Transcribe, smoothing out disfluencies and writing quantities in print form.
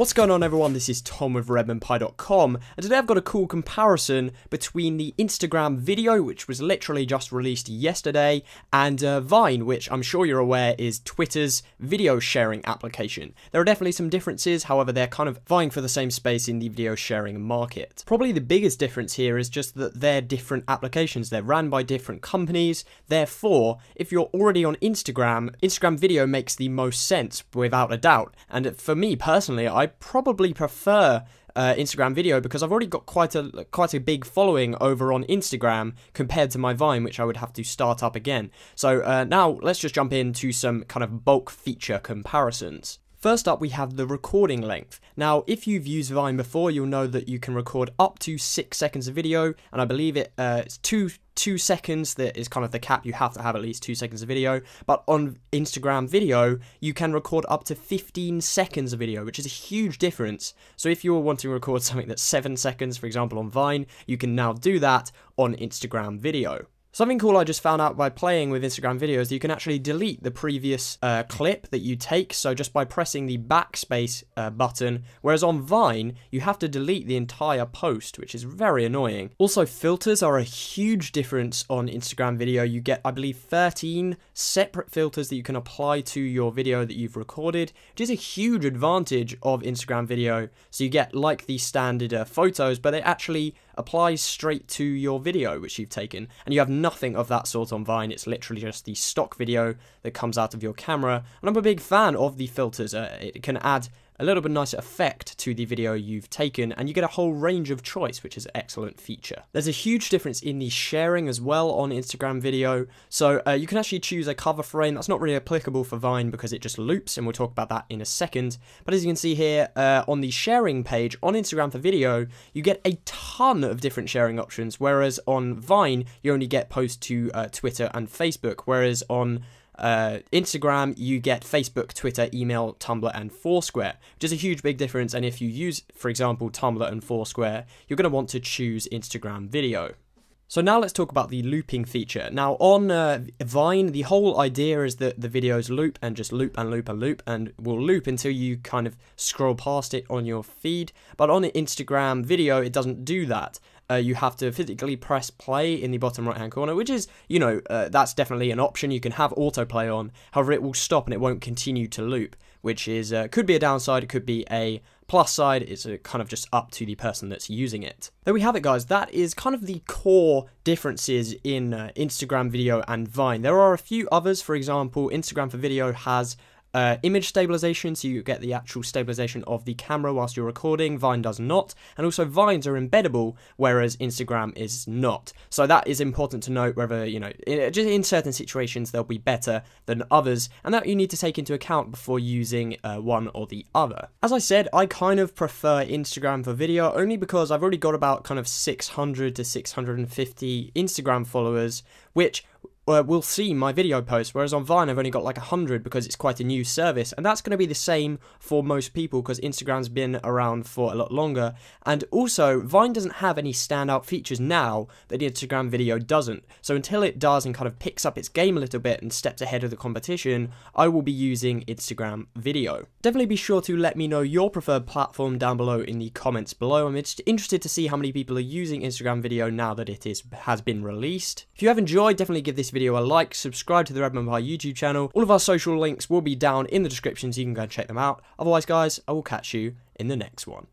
What's going on, everyone? This is Tom with redmondpie.com, and today I've got a cool comparison between the Instagram video, which was literally just released yesterday, and Vine, which I'm sure you're aware is Twitter's video sharing application. There are definitely some differences, however they're kind of vying for the same space in the video sharing market. Probably the biggest difference here is just that they're different applications. They're ran by different companies, therefore if you're already on Instagram video makes the most sense without a doubt, and for me personally I probably prefer Instagram video because I've already got quite a big following over on Instagram compared to my Vine, which I would have to start up again. So now let's just jump into some kind of bulk feature comparisons. First up, we have the recording length. Now, if you've used Vine before, you'll know that you can record up to 6 seconds of video, and I believe it's 2 seconds that is kind of the cap. You have to have at least 2 seconds of video, but on Instagram video, you can record up to 15 seconds of video, which is a huge difference. So if you're wanting to record something that's 7 seconds, for example, on Vine, you can now do that on Instagram video. Something cool I just found out by playing with Instagram videos, you can actually delete the previous clip that you take, so just by pressing the backspace button, whereas on Vine, you have to delete the entire post, which is very annoying. Also, filters are a huge difference on Instagram video. You get, I believe, 13 separate filters that you can apply to your video that you've recorded, which is a huge advantage of Instagram video. So you get like the standard photos, but it actually applies straight to your video which you've taken, and you have nothing of that sort on Vine. It's literally just the stock video that comes out of your camera, and I'm a big fan of the filters. It can add a little bit nicer effect to the video you've taken, and you get a whole range of choice, which is an excellent feature. There's a huge difference in the sharing as well on Instagram video, so you can actually choose a cover frame. That's not really applicable for Vine because it just loops, and we'll talk about that in a second. But as you can see here, on the sharing page on Instagram for video, you get a ton of different sharing options, whereas on Vine, you only get posts to Twitter and Facebook, whereas on Instagram, you get Facebook, Twitter, email, Tumblr, and Foursquare, which is a huge big difference. And if you use, for example, Tumblr and Foursquare, you're going to want to choose Instagram video. So now let's talk about the looping feature. Now on Vine, the whole idea is that the videos loop and just loop and loop and loop, and will loop until you kind of scroll past it on your feed. But on Instagram video, it doesn't do that. You have to physically press play in the bottom right hand corner, which is, you know, that's definitely an option. You can have autoplay on, however it will stop and it won't continue to loop, which is could be a downside, it could be a plus side. It's kind of just up to the person that's using it. There we have it, guys. That is kind of the core differences in Instagram video and Vine. There are a few others. For example, Instagram for video has image stabilization, so you get the actual stabilization of the camera whilst you're recording. Vine does not, and also Vines are embeddable, whereas Instagram is not. So that is important to note, whether, you know, just in certain situations they'll be better than others, and that you need to take into account before using one or the other. As I said, I kind of prefer Instagram for video, only because I've already got about kind of 600 to 650 Instagram followers, which will see my video posts, whereas on Vine I've only got like 100 because it's quite a new service, and that's going to be the same for most people because Instagram's been around for a lot longer. And also Vine doesn't have any standout features now that Instagram video doesn't, so until it does and kind of picks up its game a little bit and steps ahead of the competition, I will be using Instagram video. Definitely be sure to let me know your preferred platform down below in the comments below. I'm just interested to see how many people are using Instagram video now that it has been released. If you have enjoyed, definitely give this video a like, subscribe to the Redmond Pie YouTube channel. All of our social links will be down in the description, so you can go and check them out. Otherwise, guys, I will catch you in the next one.